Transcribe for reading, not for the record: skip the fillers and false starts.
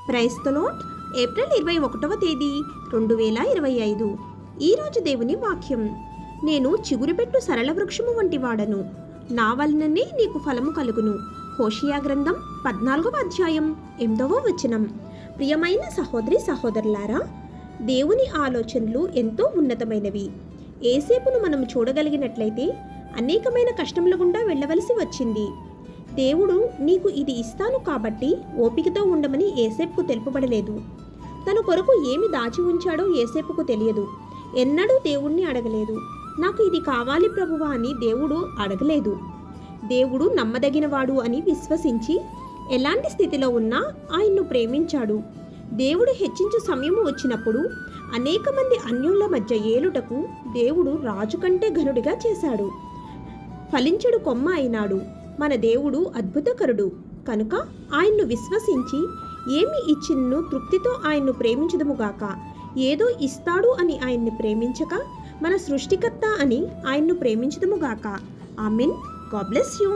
Praise the lord. April 21వ తేదీ 2025. ఈరోజు దేవుని వాక్యం. నేను చిగురుపెట్టు సరళ వృక్షము వంటి వాడను, నా వలననే నీకు ఫలము కలుగును. హోషియా గ్రంథం 14వ అధ్యాయం 8వ వచనం. ప్రియమైన సహోదరి సహోదరులారా, దేవుని ఆలోచనలు ఎంతో ఉన్నతమైనవి. ఏసేపును మనం చూడగలిగినట్లయితే అనేకమైన కష్టముల గుండా వెళ్ళవలసి వచ్చింది. దేవుడు నీకు ఇది ఇస్తాను కాబట్టి ఓపికతో ఉండమని ఏసేపుకు తెలుపబడలేదు. తన కొరకు ఏమి దాచి ఉంచాడో ఏసేపుకు తెలియదు. ఎన్నడూ దేవుణ్ణి అడగలేదు, నాకు ఇది కావాలి ప్రభువా అని దేవుడు అడగలేదు. దేవుడు నమ్మదగినవాడు అని విశ్వసించి ఎలాంటి స్థితిలో ఉన్నా ఆయన్ను ప్రేమించాడు. దేవుడు హెచ్చించు సమయము వచ్చినప్పుడు అనేక మంది అన్యుల మధ్య ఏలుటకు దేవుడు రాజు కంటే ఘనుడిగా చేశాడు. ఫలించుడు కొమ్మ అయినాడు. మన దేవుడు అద్భుతకరుడు కనుక ఆయన్ను విశ్వసించి ఏమి ఇచ్చినను తృప్తితో ఆయన్ను ప్రేమించుదుముగాక. ఏదో ఇస్తాడు అని ఆయన్ని ప్రేమించక మన సృష్టికర్త అని ఆయన్ను ప్రేమించుదుముగాక. ఆమెన్. God bless you.